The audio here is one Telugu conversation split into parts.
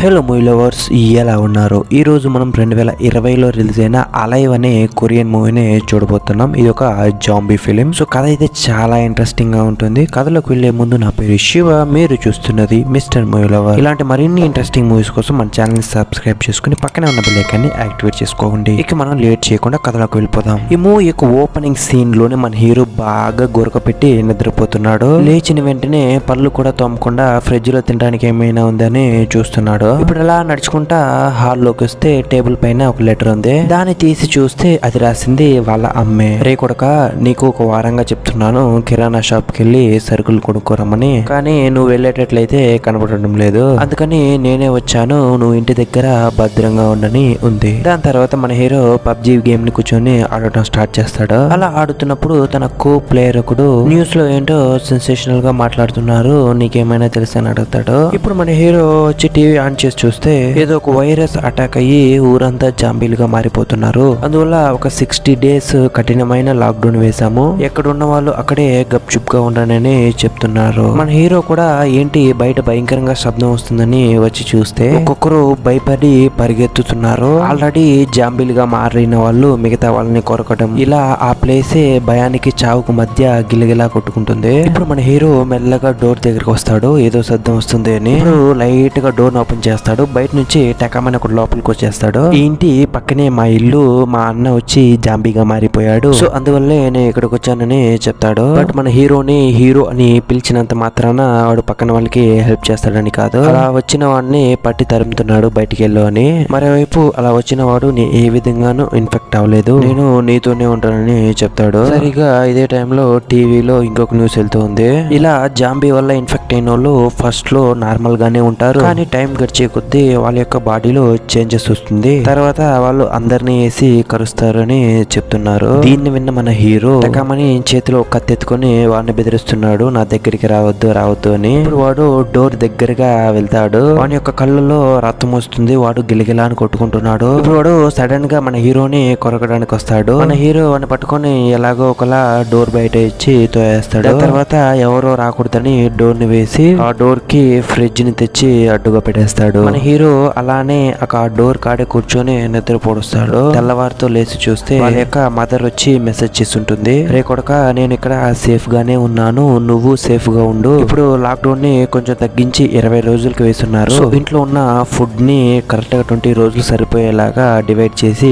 హలో మూవీ లవర్స్, ఎలా ఉన్నారు? ఈ రోజు మనం 2020లో రిలీజ్ అయిన అలైవ్ అనే కొరియన్ మూవీని చూడబోతున్నాం. ఇది ఒక జాంబీ ఫిలిం. సో కథ అయితే చాలా ఇంట్రెస్టింగ్ గా ఉంటుంది. కథలోకి వెళ్లే ముందు నా పేరు శివ, మీరు చూస్తున్నది మిస్టర్ మూవీ లవర్. ఇలాంటి మరిన్ని ఇంట్రెస్టింగ్ మూవీస్ కోసం మన ఛానల్ ని సబ్స్క్రైబ్ చేసుకుని పక్కనే ఉన్న బెల్ ఐకాన్ ని యాక్టివేట్ చేసుకోండి. ఇక మనం లేట్ చేయకుండా కథలోకి వెళ్ళిపోదాం. ఈ మూవీ యొక్క ఓపెనింగ్ సీన్ లోనే మన హీరో బాగా గురక పెట్టి నిద్రపోతున్నాడు. లేచిన వెంటనే పళ్ళు కూడా తోమకుండా ఫ్రిడ్జ్ లో తినడానికి ఏమైనా ఉందని చూస్తున్నాడు. ఇప్పుడు అలా నడుచుకుంటా హాల్లోకి వస్తే టేబుల్ పైన ఒక లెటర్ ఉంది. దాన్ని తీసి చూస్తే అది రాసింది వాళ్ళ అమ్మే. రే కొడక, నీకు ఒక వారంగా చెప్తున్నాను కిరాణా షాప్ కి వెళ్ళి సరుకులు కొనుక్కోరమ్మని, కానీ నువ్వు వెళ్ళేటట్లయితే కనపడడం లేదు. అందుకని నేనే వచ్చాను, నువ్వు ఇంటి దగ్గర భద్రంగా ఉండని ఉంది. దాని తర్వాత మన హీరో పబ్జి గేమ్ ని కూర్చొని ఆడటం స్టార్ట్ చేస్తాడు. అలా ఆడుతున్నప్పుడు తన కో ప్లేయర్ ఒకడు న్యూస్ లో ఏంటో సెన్సేషనల్ గా మాట్లాడుతున్నారు, నీకేమైనా తెలుసు అని అడుగుతాడు. ఇప్పుడు మన హీరో వచ్చి టీవీ ఆన్ చేసి చూస్తే ఏదో ఒక వైరస్ అటాక్ అయ్యి ఊరంతా జాంబీలుగా మారిపోతున్నారు. అందువల్ల ఒక 60 days కఠినమైన లాక్ డౌన్ వేశాము, ఎక్కడ ఉన్న వాళ్ళు అక్కడే గప్చుప్ గా ఉండనని చెప్తున్నారు. మన హీరో కూడా ఏంటి బయట భయంకరంగా శబ్దం వస్తుందని వచ్చి చూస్తే ఒక్కొక్కరు భయపడి పరిగెత్తుతున్నారు. ఆల్రెడీ జాంబీలుగా మారిన వాళ్ళు మిగతా వాళ్ళని కొరకడం, ఇలా ఆ ప్లేసే భయానికి చావుకు మధ్య గిలగిలా కొట్టుకుంటుంది. ఇప్పుడు మన హీరో మెల్లగా డోర్ దగ్గరికి వస్తాడు, ఏదో శబ్దం వస్తుంది అని. ఇప్పుడు లైట్ గా డోర్ ఓపెన్ చేస్తాడు. బయట నుంచి టెకామని ఒక లోపలికి వచ్చేస్తాడు. ఈ ఇంటి పక్కనే మా ఇల్లు, మా అన్న వచ్చి జాంబీగా మారిపోయాడు, సో అందువల్లే నేను ఇక్కడికి వచ్చానని చెప్తాడు. బట్ మన హీరో అని పిలిచినంత మాత్రాన వాడు పక్కన వాళ్ళకి హెల్ప్ చేస్తాడని కాదు. అలా వచ్చిన వాడిని పట్టి తరుముతున్నాడు బయటికి వెళ్ళు అని. మరోవైపు అలా వచ్చిన వాడు ఏ విధంగానూ ఇన్ఫెక్ట్ అవ్వలేదు, నేను నీతోనే ఉంటానని చెప్తాడు. సరిగా ఇదే టైంలో టీవీలో ఇంకొక న్యూస్ వెళ్తూ ఉంది. ఇలా జాంబీ వల్ల ఇన్ఫెక్ట్ అయిన వాళ్ళు ఫస్ట్ లో నార్మల్ గానే ఉంటారు, కానీ టైం గడిచే కొద్దీ వాళ్ళ యొక్క బాడీలో చేంజెస్ వస్తుంది. తర్వాత వాళ్ళు అందరినీ వేసి కరుస్తారని చెప్తున్నారు. దీన్ని విన్న మన హీరో టకామని చేతిలో కత్తెత్తుకొని వాడిని బెదిరిస్తున్నాడు, నా దగ్గరికి రావద్దు అని. ఇప్పుడు వాడు డోర్ దగ్గరగా వెళ్తాడు. వాడి యొక్క కళ్ళలో రక్తం వస్తుంది, వాడు గిలగిలా అని కొట్టుకుంటున్నాడు. ఇప్పుడు వాడు సడన్ గా మన హీరోని కొరకడానికి వస్తాడు. మన హీరో వాడిని పట్టుకొని ఎలాగో ఒకలా డోర్ బయట ఇచ్చి తోయేస్తాడు. తర్వాత ఎవరో రాకూడదని డోర్ ని వేసి ఆ డోర్ కి ఫ్రిడ్జ్ ని తెచ్చి అడ్డుగా పెట్టేస్తాడు. మన హీరో అలానే ఆ డోర్ కాడే కూర్చొని నిద్ర పొడుస్తాడు. తెల్లవారితో లేచి చూస్తే వాళ్ళ యొక్క మదర్ వచ్చి మెసేజ్ చేస్తుంటుంది, రే కొడక, నేను ఇక్కడ సేఫ్ గానే ఉన్నాను, నువ్వు సేఫ్ గా ఉండు. ఇప్పుడు లాక్ డౌన్ ని కొంచెం తగ్గించి 20 రోజులకి వేస్తున్నారు. సో ఇంట్లో ఉన్న ఫుడ్ ని కరెక్ట్ గా 20 రోజులు సరిపోయేలాగా డివైడ్ చేసి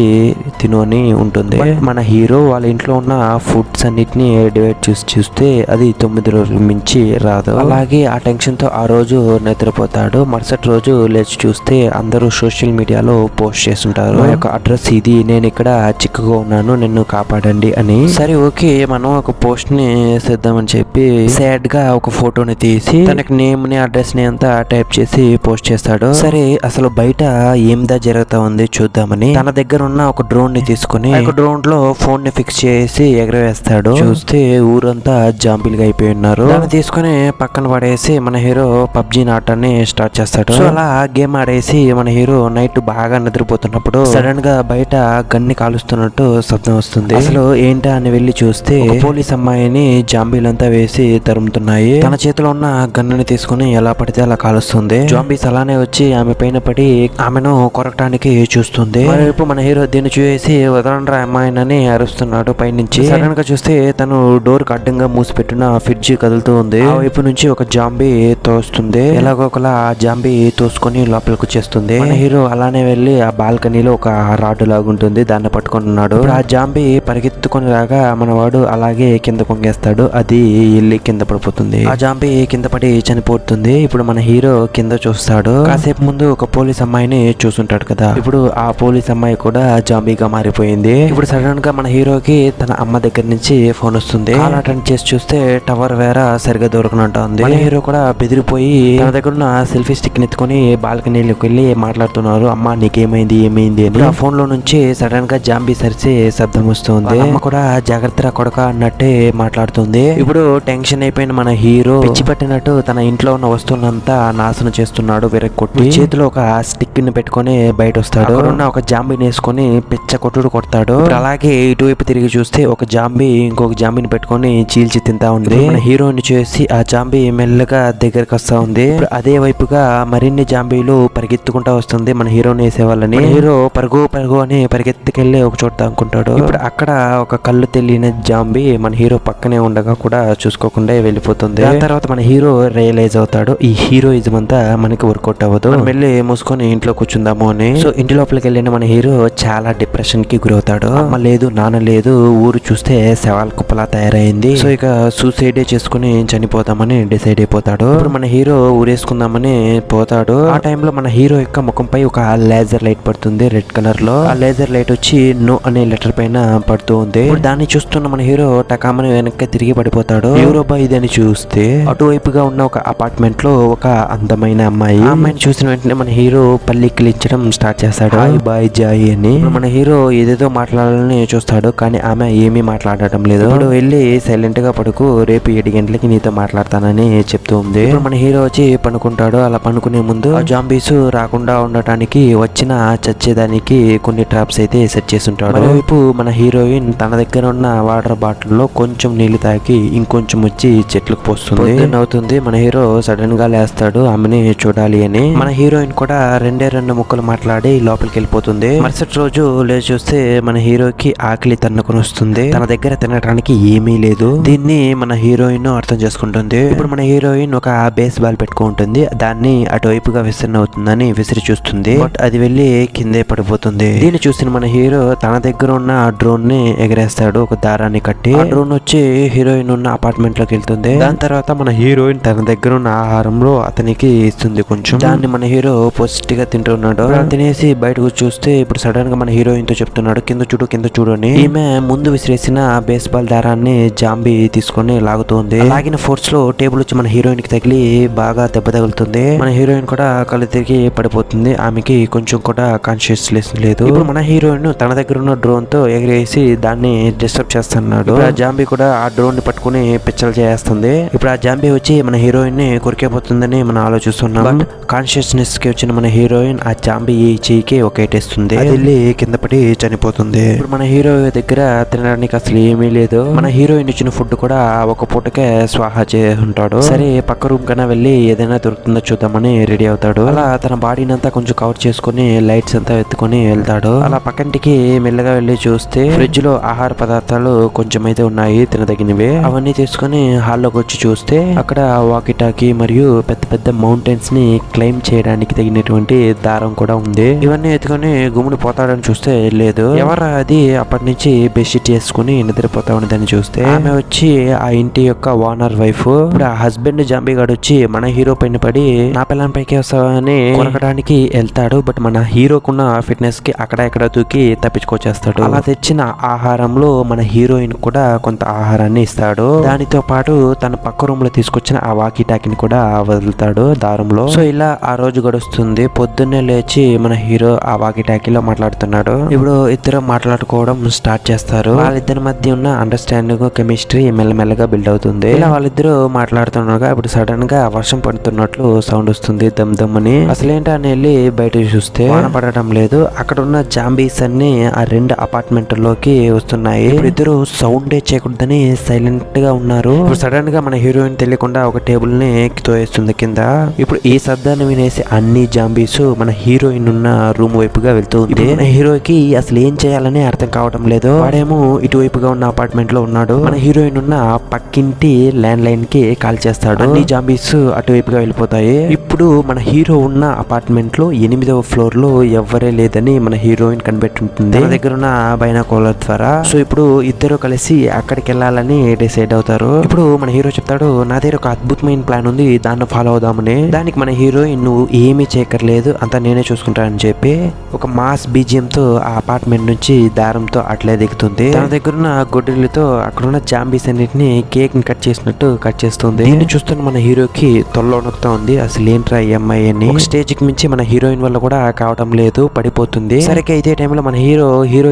తిను అని ఉంటుంది. మన హీరో వాళ్ళ ఇంట్లో ఉన్న ఫుడ్స్ అన్నిటిని డివైడ్ చేసి చూస్తే అది 9 రోజులు మించి రాదు. అలాగే ఆ టెన్షన్ తో ఆ రోజు నిద్రపోతాడు. మరుసటి రోజు లేచి చూస్తే అందరూ సోషల్ మీడియాలో పోస్ట్ చేస్తుంటారు, మా యొక్క అడ్రస్ ఇది, నేను ఇక్కడ చిక్కుగా ఉన్నాను, నిన్ను కాపాడండి అని. సరే ఓకే, మనం ఒక పోస్ట్ ని చేద్దామని చెప్పి సాడ్ గా ఒక ఫోటోని తీసి తనకి నేమ్ ని అడ్రస్ ని అంతా టైప్ చేసి పోస్ట్ చేస్తాడు. సరే అసలు బయట ఏందా జరుగుతా ఉంది చూద్దామని తన దగ్గర ఉన్న ఒక డ్రోన్ ని తీసుకుని ఒక డ్రోన్ లో ఫోన్ ని ఫిక్స్ చేసి ఎగరవేస్తాడు. చూస్తే ఊరంతా జాంబీలుగా అయిపోయి ఉన్నారు. దాన్ని తీసుకుని పక్కన పడేసి మన హీరో పబ్జి ఆటని స్టార్ట్ చేస్తాడు. సో అలా గేమ్ ఆడేసి మన హీరో నైట్ బాగా నిద్రపోతున్నప్పుడు సడన్ గా బయట గన్ని కాలుస్తున్నట్టు శబ్దం వస్తుంది. అసలు ఏంటా అని వెళ్లి చూస్తే పోలీస్ అమ్మాయిని జాంబీలంతా వేసి తరుముతున్నాయి. తన చేతిలో ఉన్న గన్నుని తీసుకుని ఎలా పడితే అలా కాలుస్తుంది. జాంబీస్ అలానే వచ్చి ఆమె పైన పడి ఆమెను కొరకటానికి చూస్తుంది. మరోవైపు మన హీరో దీన్ని చూసి వదలండ్రా అమ్మాయినని అరుస్తున్నాడు పైనుంచి. సడన్ గా చూస్తే తను డోర్ కి అడ్డంగా మూసిపెట్టిన ఫ్రిడ్జ్ కదులుతూ ఉంది. ఆ వైపు నుంచి ఒక జాంబీ తోస్తుంది. ఎలాగో ఒకలా ఆ జాంబీ తోసుకొని లోపలికి వచ్చేస్తుంది. మన హీరో అలానే వెళ్లి ఆ బాల్కనీలో ఒక రాడ్ లాగుంటుంది, దాన్ని పట్టుకొని ఉన్నాడు. ఆ జాంబీ పరిగెత్తుకొని రాగా మనవాడు అలాగే కింద కొంగేస్తాడు, అది వెళ్ళి కింద పడిపోతుంది. ఆ జాంబీ కింద పడి చనిపోతుంది. ఇప్పుడు మన హీరో కింద చూస్తాడు. కాసేపు ముందు ఒక పోలీస్ అమ్మాయిని చూసుంటాడు కదా, ఇప్పుడు ఆ పోలీస్ అమ్మాయి కూడా జాంబీగా మారిపోయింది. ఇప్పుడు సడన్ గా మన హీరోకి తన అమ్మ దగ్గర నుంచి ఫోన్ వస్తుంది. కాల్ అటెండ్ చేసి చూస్తే టవర్ వేర సరిగా దొరకనంటా ఉంది. మన హీరో కూడా బెదిరిపోయి తన దగ్గర ఉన్న సెల్ఫీ స్టిక్ నెత్తుకొని బాల్కనీలోకి వెళ్ళి మాట్లాడుతున్నారు, అమ్మ నీకేమైంది ఏమైంది అని. ఆ ఫోన్ లో నుంచి సడన్ గా జాంబీ సరిసే శబ్దం వస్తుంది. అమ్మ కూడా జాగ్రత్త కొడక అన్నట్టే మాట్లాడుతుంది. ఇప్పుడు టెన్షన్ అయిపోయిన మన హీరో పిచ్చి పట్టినట్టు తన ఇంట్లో ఉన్న వస్తువులంతా నాశనం చేస్తున్నాడు విరగొట్టి. చేతిలో ఒక స్టిక్ ని పెట్టుకొని బయట వస్తాడు. ఉన్న ఒక జాంబీని వేసుకొని పిచ్చ కొట్టుడు కొడతాడు. అలాగే ఇటువైపు తిరిగి చూస్తే ఒక జాంబీ ఇంకొక జాంబీని పెట్టుకొని చీల్చి తింటా ఉంది. మన హీరోని చూసి ఆ జాంబీ మెల్లగా దగ్గరకు వస్తా ఉంది. అదే వైపుగా మరిన్ని జాంబీలు పరిగెత్తుకుంటా వస్తుంది మన హీరోని వేసే వాళ్ళని. హీరో పరుగు పరుగు అని పరిగెత్తుకెళ్లి ఒక చోట అనుకుంటాడు. ఇప్పుడు అక్కడ ఒక కళ్ళు తెలియని జాంబీ మన హీరో పక్కనే ఉండగా కూడా చూసుకోకుండా వెళ్ళిపోతుంది. దాని తర్వాత మన హీరో రియలైజ్ అవుతాడు ఈ హీరోయిజం అంతా మనకి వర్కౌట్ అవ్వదు, మనం వెళ్ళి మూసుకొని ఇంట్లో కూర్చుందాము అని. సో ఇంటి లోపలికి వెళ్ళిన మన హీరో చాలా డిప్రెషన్ కి గురవుతాడు. అమ్మ లేదు, నాన్న లేదు, ఊరు చూస్తే శవాల కుప్పలా తయారైంది. సో ఇక సూసైడ్ చేసుకుని చనిపోతామని డిసైడ్ అయిపోతాడు. ఇప్పుడు మన హీరో ఊరేసుకుందామని పోతాడు. ఆ టైంలో మన హీరో యొక్క ముఖంపై ఒక లేజర్ లైట్ పడుతుంది రెడ్ కలర్ లో. ఆ లేజర్ లైట్ వచ్చి నో అనే లెటర్ పైన పడుతూ ఉంది. దాన్ని చూస్తున్న మన హీరో టకామని వెనక్కి తిరిగి పడిపోతాడు. యూరోబా ఇదని చూస్తే అటువైపుగా ఉన్న ఒక అపార్ట్మెంట్ లో ఒక అందమైన అమ్మాయి. ఆ అమ్మాయిని చూసిన వెంటనే మన హీరో పల్లికిలించడం స్టార్ట్ చేస్తాడు. హాయ్ బాయ్ జాయి అని. మన హీరో ఏదేదో మాట్లాడాలని చూస్తాడు కానీ ఆమె ఏమీ మాట్లాడటం లేదు. ఇప్పుడు వెళ్ళి సైలెంట్ గా పడుకు, రేపు 7 గంటలకి నీతో మాట్లాడతానని చెప్తూ ఉంది. ఇప్పుడు మన హీరో వచ్చి పనుకుంటాడు. అలా పనుకునే ముందు ఆ జాంబీస్ రాకుండా ఉండటానికి వచ్చిన చచ్చేదానికి కొన్ని ట్రాప్స్ అయితే సెట్ చేసి ఉంటాడు. మరోవైపు మన హీరోయిన్ తన దగ్గర ఉన్న వాటర్ బాటిల్ లో కొంచెం నీళ్లు తాకి ఇంకొంచెం వచ్చి చెట్లకు పోస్తుంది. అవుతుంది. మన హీరో సడన్ గా లేస్తాడు ఆమెని చూడాలి అని. మన హీరోయిన్ కూడా 2 ముక్కలు మాట్లాడి లోపలికి వెళ్ళిపోతుంది. మరుసటి రోజు లేచి చూస్తే మన హీరోకి ఆకలి తన్నుకొని వస్తుంది. తన దగ్గర తినడానికి ఏమీ లేదు. దీన్ని మన హీరోయిన్ అర్థం చేసుకుంటుంది. ఇప్పుడు మన హీరోయిన్ ఒక బేస్ బాల్ పెట్టుకుంటుంది. దాన్ని అటువైపుగా విసిరిన అవుతుందని విసిరి చూస్తుంది. బట్ అది వెళ్ళి కిందే పడిపోతుంది. దీన్ని చూసిన మన హీరో తన దగ్గర ఉన్న డ్రోన్ ని ఎగరేస్తాడు ఒక దారాన్ని కట్టి. ఆ డ్రోన్ వచ్చి హీరోయిన్ ఉన్న అపార్ట్మెంట్ లోకి వెళ్తుంది. దాని తర్వాత మన హీరోయిన్ తన దగ్గర ఉన్న ఆహారంలో అతనికి ఇస్తుంది కొంచెం. దాన్ని మన హీరో పొసిటిగా తింటున్నాడు. తినేసి బయటకు చూస్తే ఇప్పుడు సడన్ గా మన హీరోయిన్ తో చెప్తున్నాడు కింద చూడు కింద చూడు అని. ఈమె ముందు విసిరేసిన బేస్బాల్ దారాన్ని జాంబీ తీసుకొని లాగుతుంది. లాగిన ఫోర్స్ లో టేబుల్ వచ్చి మన హీరోయిన్ కి తగిలి బాగా దెబ్బ తగులుతుంది. మన హీరోయిన్ కూడా కళ్ళు తిరిగి పడిపోతుంది. ఆమెకి కొంచెం కూడా కాన్షియస్నెస్ లేదు. ఇప్పుడు మన హీరోయిన్ తన దగ్గర ఉన్న డ్రోన్ తో ఎగిరేసి దాన్ని డిస్టర్బ్ చేస్తున్నాడు. ఆ జాంబీ కూడా ఆ డ్రోన్ ని పట్టుకుని పిచ్చలు చేస్తుంది. ఇప్పుడు ఆ జాంబీ వచ్చి మన హీరోయిన్ ని కొరికేపోతుందని మనం ఆలోచిస్తున్నాం. బట్ కాన్షియస్నెస్ కి వచ్చిన మన హీరోయిన్ ఆ జాంబీ చెయ్యికి ఒకేటేస్తుంది. అది వెళ్ళి కింద పడి చనిపోతుంది. ఇప్పుడు మన హీరో దగ్గర తినడానికి అసలు ఏమీ లేదు. మన హీరోయిన్ ఇచ్చిన ఫుడ్ కూడా ఒక పూటకే స్వాహా ఉంటాడు. సరే పక్క రూమ్ కన్నా వెళ్ళి ఏదైనా దొరుకుతుందో చూద్దామని రెడీ అవుతాడు. అలా తన బాడీని అంతా కొంచెం కవర్ చేసుకుని లైట్స్ అంతా ఎత్తుకొని వెళ్తాడు. అలా పక్కంటికి మెల్లగా వెళ్ళి చూస్తే ఫ్రిడ్జ్ లో ఆహార పదార్థాలు కొంచెం అయితే ఉన్నాయి తినదగినవి. అవన్నీ తీసుకుని హాల్లోకి వచ్చి చూస్తే అక్కడ వాకి టాకీ మరియు పెద్ద పెద్ద మౌంటైన్స్ ని క్లైమ్ చేయడానికి తగినటువంటి దారం కూడా ఉంది. ఇవన్నీ ఎత్తుకొని గుమ్ముడు పోతాడని చూస్తే లేదు. ఎవరు అది అప్పటి నుంచి బెడ్షీట్ చేసుకుని నిద్రపోతా ఉండదని చూస్తే ఆమె వచ్చి ఆ ఇంటి యొక్క ఓనర్ వైఫ్. ఇప్పుడు ఆ హస్బెండ్ జాంబీ గాడు వచ్చి మన హీరో పైన పడి నా పిల్లని పైకి వస్తావని కొరకడానికి వెళ్తాడు. బట్ మన హీరోకున్న ఫిట్నెస్ కి అక్కడ ఎక్కడ దూకి తప్పించుకొచ్చేస్తాడు. అలా తెచ్చిన ఆహారంలో మన హీరోయిన్ కూడా కొంత ఆహారాన్ని ఇస్తాడు. దానితో పాటు తన పక్క రూమ్ లో తీసుకొచ్చిన ఆ వాకీ టాకీని కూడా వదులుతాడు దారంలో. సో ఇలా ఆ రోజు గడుస్తుంది. పొద్దున్నే లేచి మన హీరో ఆ వాకీ టాకీలో మాట్లాడుతున్నాడు. ఇప్పుడు ఇద్దరు మాట్లాడుకోవడం స్టార్ట్ చేస్తారు. వాళ్ళిద్దరి మధ్య ఉన్న అండర్స్టాండింగ్ కెమిస్ట్రీ మెల్లమెల్లగా బిల్డ్ అవుతుంది. ఇలా వాళ్ళిద్దరూ మాట్లాడుతుండగా ఇప్పుడు సడన్ గా వర్షం పడుతున్నట్లు సౌండ్ వస్తుంది దమ్ దమ్ అని. అసలేంటా అని వెళ్ళి బయట చూస్తే వాన పడటం లేదు. అక్కడ ఉన్న జాంబీస్ అన్ని ఆ 2 అపార్ట్మెంట్ లోకి వస్తున్నాయి. ఇప్పుడు ఇద్దరు సౌండ్ చేయకూడదని సైలెంట్ గా ఉన్నారు. ఇప్పుడు సడన్ గా మన హీరోయిన్ తెలియకుండా ఒక టేబుల్ ని తోయేస్తుంది కింద. ఇప్పుడు ఈ శబ్దాన్ని వినేసి అన్ని జాంబీస్ మన హీరోయిన్ ఉన్న రూమ్ వైపుగా వెళ్తూ ఉంది. మన హీరోకి అసలు ఏం చేయాలని అర్థం కావడం లేదు. వాడేమో ఇటువైపుగా ఉన్న అపార్ట్మెంట్ లో ఉన్నాడు. మన హీరోయిన్ ఉన్న పక్కింటి ల్యాండ్ లైన్ కి కాల్ చేస్తాడు. అన్ని జాంబీస్ అటువైపుగా వెళ్ళిపోతాయి. ఇప్పుడు మన హీరో ఉన్న అపార్ట్మెంట్ లో 8వ ఫ్లోర్ లో ఎవ్వరే లేదని మన హీరోయిన్ కనిపెట్టుంటుంది తన దగ్గర ఉన్న బైనాకులర్ ద్వారా. సో ఇప్పుడు ఇద్దరు కలిసి అక్కడికి వెళ్ళాలని డిసైడ్ అవుతారు. ఇప్పుడు మన హీరో చెప్తాడు నా దగ్గర ఒక అద్భుతమైన ప్లాన్ ఉంది, దాన్ని ఫాలో అవుదామని. దానికి మన హీరోయిన్ నువ్వు ఏమీ చేయక్కర్లేదు అంతా నేనే చూసుకుంటానని చెప్పి ఒక మాస్ బీజిఎం తో ఆ అపార్ట్మెంట్ నుంచి దారంతో అట్లే దిగుతుంది. తన దగ్గర ఉన్న గొడ్డలితో అక్కడున్న జాంబీస్ అన్నిటిని కేక్ ని కట్ చేసినట్టు కట్ చేస్తుంది. దీన్ని చూస్తున్న మన హీరోకి తొల్లో నొక్కుతా ఉంది. అసలు ఏంట్రా ఈ అమ్మాయి అని. ఒక స్టేజ్ కి మించి మన హీరోయిన్ వల్ల కూడా కావడం లేదు, పడిపోతుంది. సరిగ్గా ఇదే టైంలో మన హీరో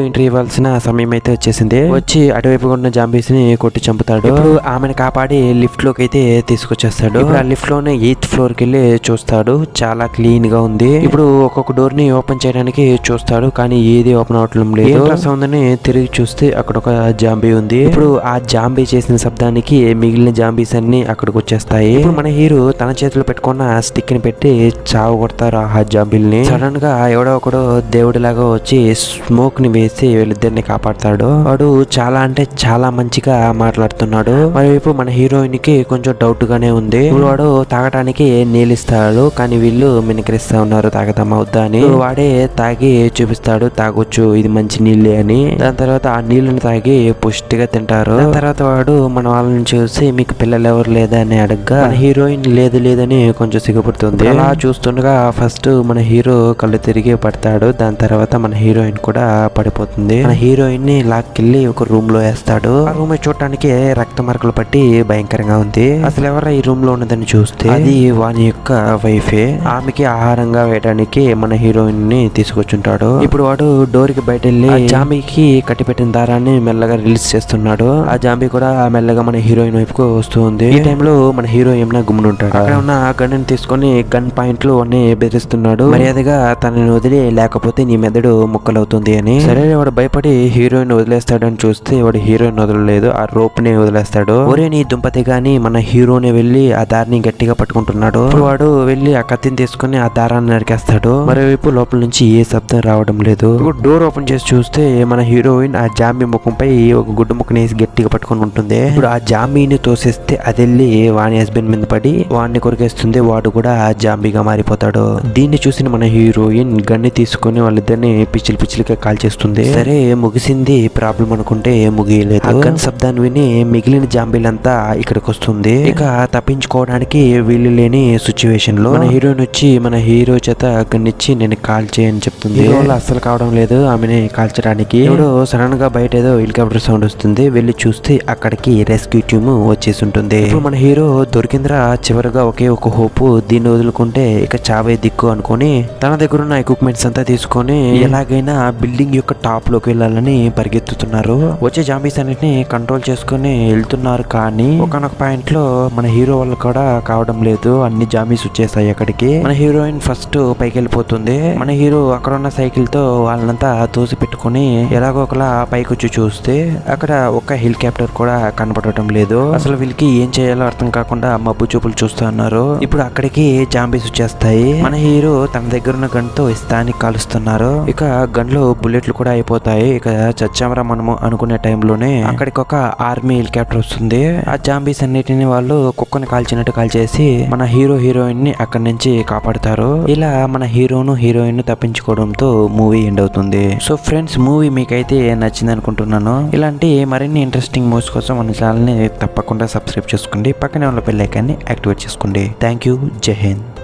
ఎంట్రీ ఇవ్వాల్సిన సమయం అయితే వచ్చేసింది. వచ్చి అటువైపుగా ఉన్న జాంబీస్ ని కొట్టి చంపుతాడు. ఇప్పుడు ఆమెను కాపాడి లిఫ్ట్ లోకి అయితే తీసుకొచ్చేస్తాడు. ఇప్పుడు ఆ లిఫ్ట్ లోనే 8th ఫ్లోర్ కి వెళ్ళి చూస్తాడు. చాలా క్లీన్ గా ఉంది. ఇప్పుడు ఒక్కొక్క డోర్ ని ఓపెన్ చేయడానికి చూస్తాడు కానీ ఏది ఓపెన్ అవటం లేదు. సౌండ్ ని తిరిగి చూస్తే అక్కడ ఒక జాంబీ ఉంది. ఇప్పుడు ఆ జాంబీ చేసిన శబ్దానికి మిగిలిన జాంబీస్ అన్ని అక్కడికి వచ్చేస్తాయి. ఇప్పుడు మన హీరో తన చేతిలో పెట్టుకున్న స్టిక్ ని పెట్టి వెళ్ళి చావు కొడతారు ఆ జాంబీల్ని. సడన్ గా ఎవడో ఒకడు దేవుడిలాగా వచ్చి స్మోక్ ని వేసి వీళ్ళిద్దరిని కాపాడతాడు. వాడు చాలా అంటే చాలా మంచిగా మాట్లాడుతున్నాడు. మరోవైపు మన హీరోయిన్ కి కొంచెం డౌట్ గానే ఉంది. ఇప్పుడు వాడు తాగటానికి నీళ్ళిస్తాడు, కానీ వీళ్ళు మినకరిస్తా ఉన్నారు తాగదామా వద్దా అని. వాడే తాగి చూపిస్తాడు, తాగొచ్చు ఇది మంచి నీళ్ళే అని. దాని తర్వాత ఆ నీళ్ళని తాగి పుష్టిగా తింటారు. దాని తర్వాత వాడు మన వాళ్ళని చూసి మీకు పిల్లలు ఎవరు లేదా అని అడగ్గా మన హీరోయిన్ లేదు లేదని కొంచెం సిగ్గుపడుతుంది. అలా చూస్తుండగా ఫస్ట్ మన హీరో కళ్ళు తిరిగి పడతాడు. దాని తర్వాత మన హీరోయిన్ కూడా పడిపోతుంది. మన హీరోయిన్ ని లాక్కెళ్ళి ఒక రూమ్ లో వేస్తాడు. ఆ రూమ్ చూడటానికి రక్త మార్కులు పట్టి భయంకరంగా ఉంది. అసలు ఎవరా ఈ రూమ్ లో ఉన్నదని చూస్తే అది వాని యొక్క వైఫే. ఆమెకి ఆహారంగా వేయడానికి మన హీరోయిన్ ని తీసుకొచ్చుంటాడు. ఇప్పుడు వాడు డోర్ కి బయట వెళ్ళి జాంబీకి కట్టిపెట్టిన దారాన్ని మెల్లగా రిలీజ్ చేస్తున్నాడు. ఆ జాంబీ కూడా మెల్లగా మన హీరోయిన్ వైపుకు వస్తుంది. ఈ టైంలో మన హీరో ఏమైనా గుమ్మునుంటాడు. అక్కడ ఉన్న గన్ ని తీసుకొని గన్ పాయింట్లు అన్ని బెదిరిస్తున్నాడు. మర్యాదగా తనని వదిలి లేకపోతే నీ మెదడు ముక్కలవుతుంది అని. సరే వాడు భయపడి హీరోయిన్ వదిలేస్తాడని చూస్తే వాడు హీరోయిన్ వదలలేదు, ఆ రోప్ ని వదిలేస్తాడు. ఒరే నీ దుంపతి గాని మన హీరోని వెళ్ళి ఆ దారిని గట్టిగా పట్టుకుంటున్నాడు. వాడు వెళ్ళి ఆ కత్తిని తీసుకుని ఆ దారాన్ని నరికేస్తాడు. మరోవైపు లోపల నుంచి ఏ శబ్దం రావడం లేదు. డోర్ ఓపెన్ చేసి చూస్తే మన హీరోయిన్ ఆ జాంబీ ముఖంపై ఒక గుడ్డు ముక్కని వేసి గట్టిగా పట్టుకుని ఉంటుంది. ఇప్పుడు ఆ జాంబీని తోసేస్తే అది వెళ్ళి వాని హస్బెండ్ మీద పడి వాడిని కొరికేస్తుంది. వాడు కూడా ఆ జాంబీగా మారిపోతాడు. దీన్ని చూసిన మన హీరోయిన్ గన్ని తీసుకుని వాళ్ళిద్దరిని పిచ్చిలిగా కాల్ చేస్తుంది. సరే ముగిసింది ప్రాబ్లం అనుకుంటే ముగియలేదు. ఆ గన్ శబ్దాన్ని విని మిగిలిన జాంబీలంతా ఇక్కడికి వస్తుంది. ఇక తప్పించుకోవడానికి వీళ్ళు లేని సిచ్యువేషన్ లో మన హీరోయిన్ వచ్చి మన హీరో చేత గన్నిచ్చి నేను కాల్ చేయని చెప్తుంది. అస్సలు కావడం లేదు ఆమెని కాల్చడానికి. ఇప్పుడు సడన్ గా బయట ఏదో హెలికాప్టర్ సౌండ్ వస్తుంది. వెళ్ళి చూస్తే అక్కడికి రెస్క్యూ టీమ్ వచ్చేసి ఉంటుంది. ఇప్పుడు మన హీరో దొరికిందిరా చివరిగా ఒకే ఒక హోప్, దీన్ని వదులుకుంటే ఇక చావే దిక్కు అనుకుని తన దగ్గర ఉన్న ఎక్విప్మెంట్స్ అంతా తీసుకొని ఎలాగైనా బిల్డింగ్ యొక్క టాప్ లోకి వెళ్ళాలని పరిగెత్తుతున్నారు. వచ్చే జాంబీస్ అన్నిటిని కంట్రోల్ చేసుకుని వెళ్తున్నారు. కానీ ఒకనొక పాయింట్ లో మన హీరో వాళ్ళు కూడా కావడం లేదు. అన్ని జాంబీస్ వచ్చేసాయి అక్కడికి. మన హీరోయిన్ ఫస్ట్ పైకి వెళ్ళిపోతుంది. మన హీరో అక్కడ ఉన్న సైకిల్ తో వాళ్ళనంతా తోసి పెట్టుకుని ఎలాగో ఒకలా పైకి వచ్చి చూస్తే అక్కడ ఒక హెలికాప్టర్ కూడా కనపడటం లేదు. అసలు వీళ్ళకి ఏం చేయాలో అర్థం కాకుండా మబ్బు చూపులు చూస్తూ ఉన్నారు. ఇప్పుడు అక్కడికి జాంబీస్ వచ్చేస్తాయి. మన హీరో తన దగ్గర ఉన్న గన్ తో ఇస్తాన్ని కాలుస్తున్నారు. ఇక గన్ లో బుల్లెట్లు కూడా అయిపోతాయి. ఇక చచ్చామరా మనము అనుకునే టైంలోనే అక్కడికి ఒక ఆర్మీ హెలికాప్టర్ వస్తుంది. ఆ జాంబీస్ అన్నిటిని వాళ్ళు కుక్కని కాల్చినట్టు కాల్చేసి మన హీరోయిన్ ని అక్కడి నుంచి కాపాడుతారు. ఇలా మన హీరోయిన్ తప్పించుకోవడంతో మూవీ ఎండ్ అవుతుంది. సో ఫ్రెండ్స్ మూవీ మీకైతే నచ్చింది అనుకుంటున్నాను. ఇలాంటి మరిన్ని ఇంట్రెస్టింగ్ మూవీస్ కోసం మన ఛానల్ ని తప్పకుండా సబ్స్క్రైబ్ చేసుకోండి. పక్కనే ఉన్న బెల్ ఐకాన్ ని యాక్టివేట్ చేసుకోండి. Thank you. జై హింద్.